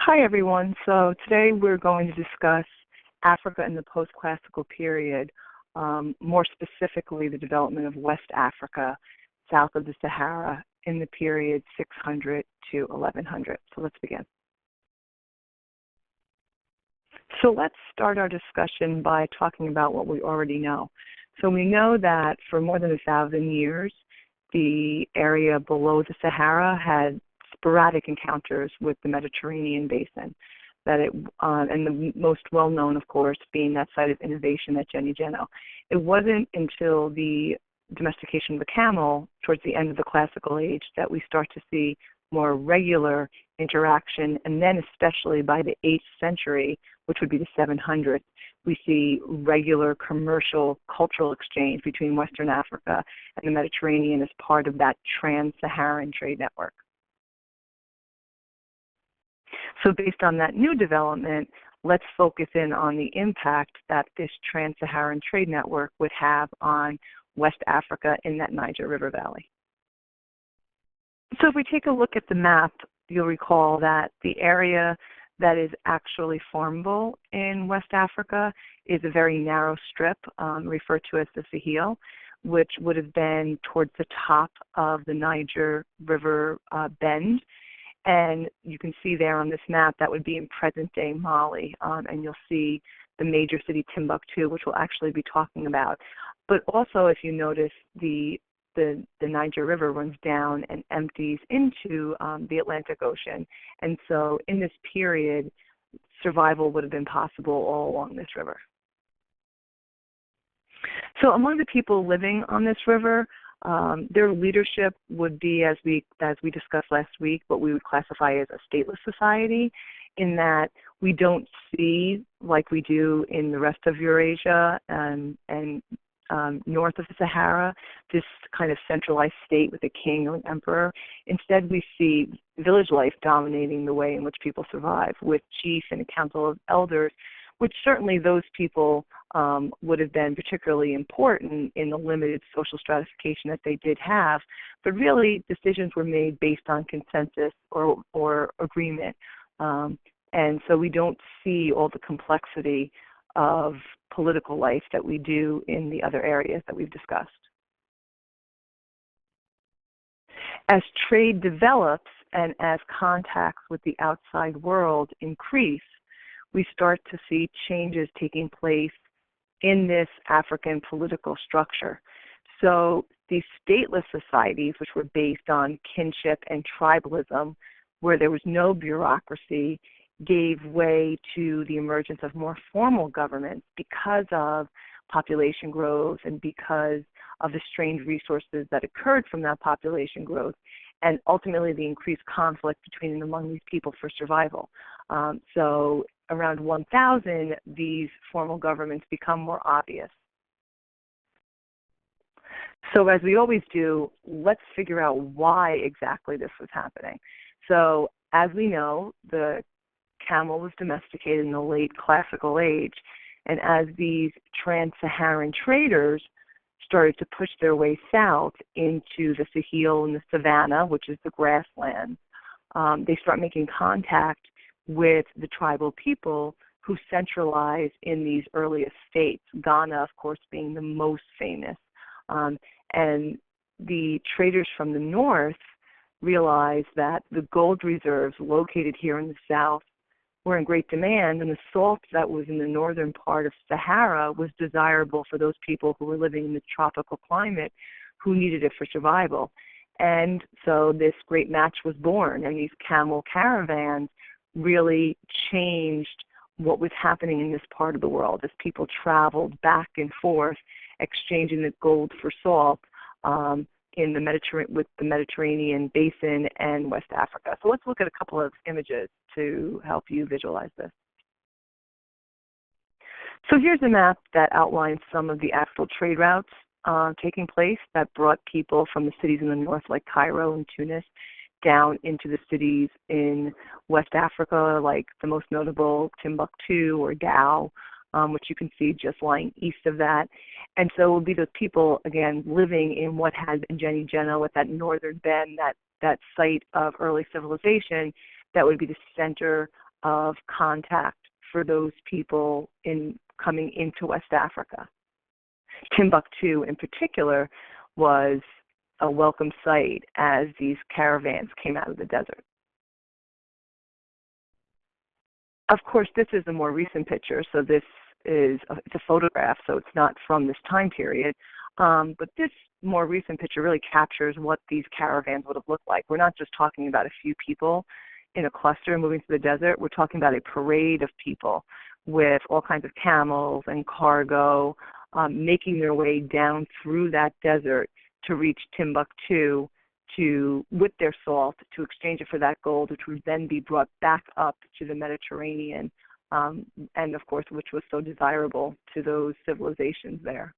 Hi, everyone. So today we're going to discuss Africa in the post-classical period, more specifically the development of West Africa, south of the Sahara, in the period 600 to 1100. So let's begin. So let's start our discussion by talking about what we already know. So we know that for more than 1,000 years, the area below the Sahara had sporadic encounters with the Mediterranean basin. And the most well-known, of course, being that site of innovation at Gennaro. It wasn't until the domestication of the camel towards the end of the classical age that we start to see more regular interaction, and then especially by the 8th century, which would be the 700s, we see regular commercial, cultural exchange between Western Africa and the Mediterranean as part of that trans-Saharan trade network. So based on that new development, let's focus in on the impact that this trans-Saharan trade network would have on West Africa in that Niger River Valley. So if we take a look at the map, you'll recall that the area that is actually farmable in West Africa is a very narrow strip referred to as the Sahel, which would have been towards the top of the Niger River bend. And you can see there on this map that would be in present-day Mali, and you'll see the major city Timbuktu, which we'll actually be talking about. But also, if you notice, the Niger River runs down and empties into the Atlantic Ocean. And so in this period, survival would have been possible all along this river. So among the people living on this river, their leadership would be, as we discussed last week, what we would classify as a stateless society, in that we don't see, like we do in the rest of Eurasia and north of the Sahara, this kind of centralized state with a king or an emperor. Instead, we see village life dominating the way in which people survive, with chief and a council of elders, which certainly those people would have been particularly important in the limited social stratification that they did have. But really, decisions were made based on consensus or agreement. And so we don't see all the complexity of political life that we do in the other areas that we've discussed. As trade develops and as contacts with the outside world increase, we start to see changes taking place in this African political structure. So these stateless societies, which were based on kinship and tribalism, where there was no bureaucracy, gave way to the emergence of more formal governments because of population growth and because of the strained resources that occurred from that population growth, and ultimately the increased conflict between and among these people for survival. So around 1000, these formal governments become more obvious. So as we always do, let's figure out why exactly this was happening. So as we know, the camel was domesticated in the late classical age, and as these trans-Saharan traders started to push their way south into the Sahel and the savanna, which is the grassland, they start making contact with the tribal people who centralize in these earliest states, Ghana, of course, being the most famous. And the traders from the north realized that the gold reserves located here in the south were in great demand, and the salt that was in the northern part of Sahara was desirable for those people who were living in the tropical climate who needed it for survival. And so this great match was born, and these camel caravans really changed what was happening in this part of the world as people traveled back and forth, exchanging the gold for salt in the with the Mediterranean basin and West Africa. So let's look at a couple of images to help you visualize this. So here's a map that outlines some of the actual trade routes taking place that brought people from the cities in the north like Cairo and Tunis down into the cities in West Africa, like the most notable Timbuktu or Gao, which you can see just lying east of that. And so it will be those people, again, living in what had been Gennaro with that northern bend, that site of early civilization, that would be the center of contact for those people coming into West Africa. Timbuktu in particular was a welcome sight as these caravans came out of the desert. Of course, this is a more recent picture, so this is it's a photograph, so it's not from this time period. But this more recent picture really captures what these caravans would have looked like. We're not just talking about a few people in a cluster moving through the desert. We're talking about a parade of people with all kinds of camels and cargo making their way down through that desert to reach Timbuktu with their salt to exchange it for that gold, which would then be brought back up to the Mediterranean, and of course, which was so desirable to those civilizations there.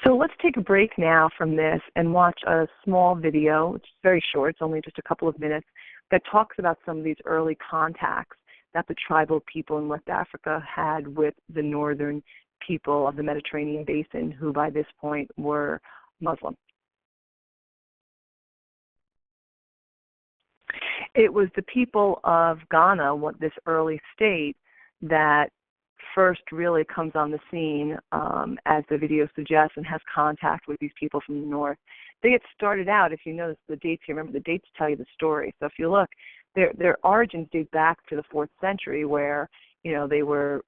So let's take a break now from this and watch a small video. It's very short, it's only just a couple of minutes, that talks about some of these early contacts that the tribal people in West Africa had with the northern people of the Mediterranean basin, who by this point were Muslim. It was the people of Ghana, this early state, that first really comes on the scene, as the video suggests, and has contact with these people from the north. They get started out, if you notice the dates here, remember the dates tell you the story. So if you look, their origins date back to the 4th century, where they were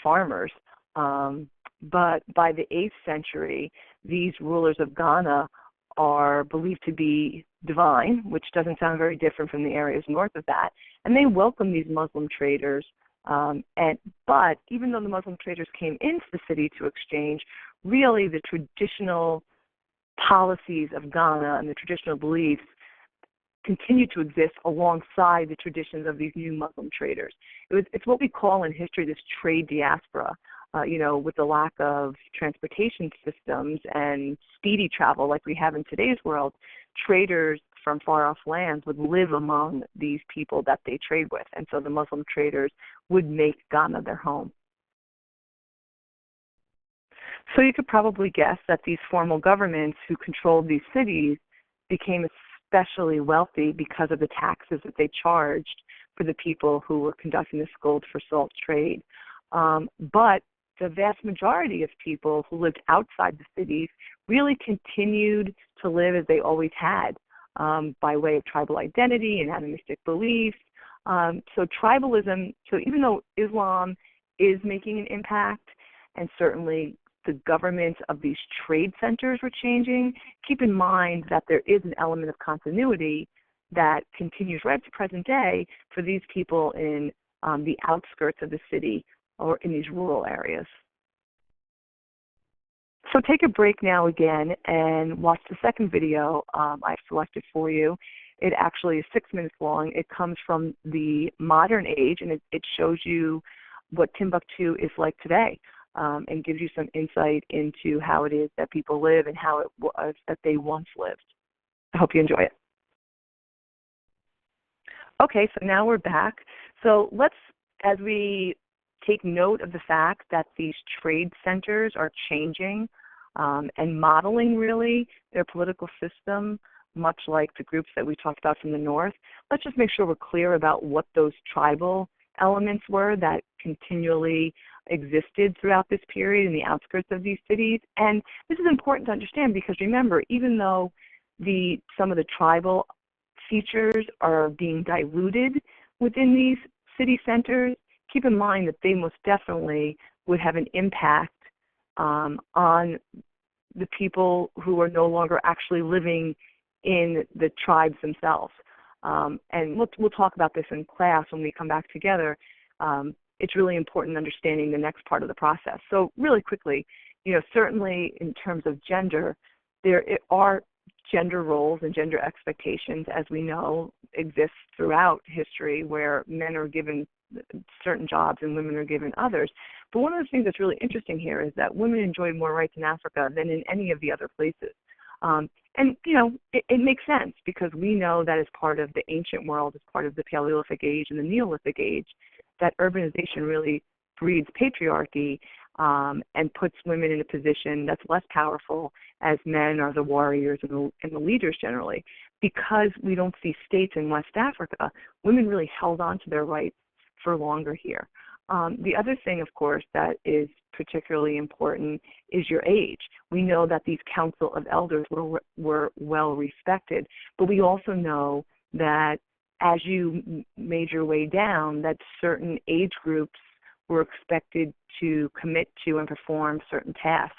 farmers. But by the 8th century, these rulers of Ghana are believed to be divine, which doesn't sound very different from the areas north of that, and they welcome these Muslim traders. But even though the Muslim traders came into the city to exchange, really the traditional policies of Ghana and the traditional beliefs continue to exist alongside the traditions of these new Muslim traders. It's what we call in history this trade diaspora. With the lack of transportation systems and speedy travel like we have in today's world, traders from far-off lands would live among these people that they trade with, and so the Muslim traders would make Ghana their home. So you could probably guess that these formal governments who controlled these cities became especially wealthy because of the taxes that they charged for the people who were conducting this gold for salt trade. But the vast majority of people who lived outside the cities really continued to live as they always had, by way of tribal identity and animistic beliefs. So tribalism, so even though Islam is making an impact, and certainly the governments of these trade centers were changing, keep in mind that there is an element of continuity that continues right to present day for these people in the outskirts of the city or in these rural areas. So take a break now again and watch the second video I've selected for you. It actually is 6 minutes long. It comes from the modern age, and it shows you what Timbuktu is like today, and gives you some insight into how it is that people live and how it was that they once lived. I hope you enjoy it. Okay, so now we're back. So let's, as we take note of the fact that these trade centers are changing and modeling really their political system, much like the groups that we talked about from the north, let's just make sure we're clear about what those tribal elements were that continually existed throughout this period in the outskirts of these cities. And this is important to understand because remember, even though some of the tribal features are being diluted within these city centers, keep in mind that they most definitely would have an impact on the people who are no longer actually living in the tribes themselves. And we'll talk about this in class when we come back together. It's really important understanding the next part of the process. So really quickly, certainly in terms of gender, there are gender roles and gender expectations, as we know, exist throughout history where men are given certain jobs and women are given others. But one of the things that's really interesting here is that women enjoy more rights in Africa than in any of the other places. And, it makes sense because we know that as part of the ancient world, as part of the Paleolithic age and the Neolithic age, that urbanization really breeds patriarchy and puts women in a position that's less powerful as men are the warriors and the leaders generally. because we don't see states in West Africa, women really held on to their rights for longer here. The other thing, of course, that is particularly important is your age. We know that these council of elders were well respected, but we also know that as you made your way down, that certain age groups were expected to commit to and perform certain tasks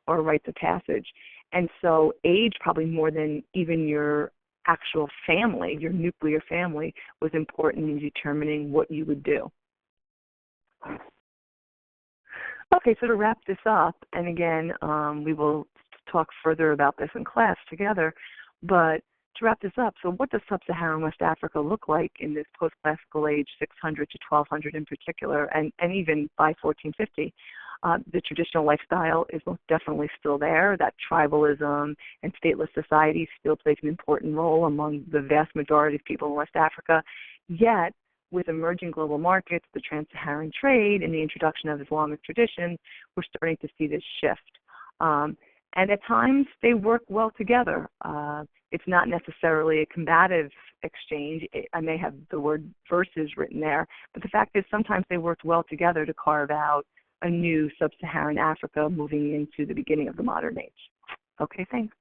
or rites of passage. And so age, probably more than even your actual family, your nuclear family, was important in determining what you would do. Okay, so to wrap this up, and again, we will talk further about this in class together, but to wrap this up, so what does sub-Saharan West Africa look like in this post-classical age, 600 to 1200 in particular, and even by 1450? The traditional lifestyle is most definitely still there. That tribalism and stateless society still plays an important role among the vast majority of people in West Africa. Yet, with emerging global markets, the trans-Saharan trade, and the introduction of Islamic traditions, we're starting to see this shift. And at times, they work well together. It's not necessarily a combative exchange. I may have the word versus written there, but the fact is sometimes they worked well together to carve out a new sub-Saharan Africa moving into the beginning of the modern age. Okay, thanks.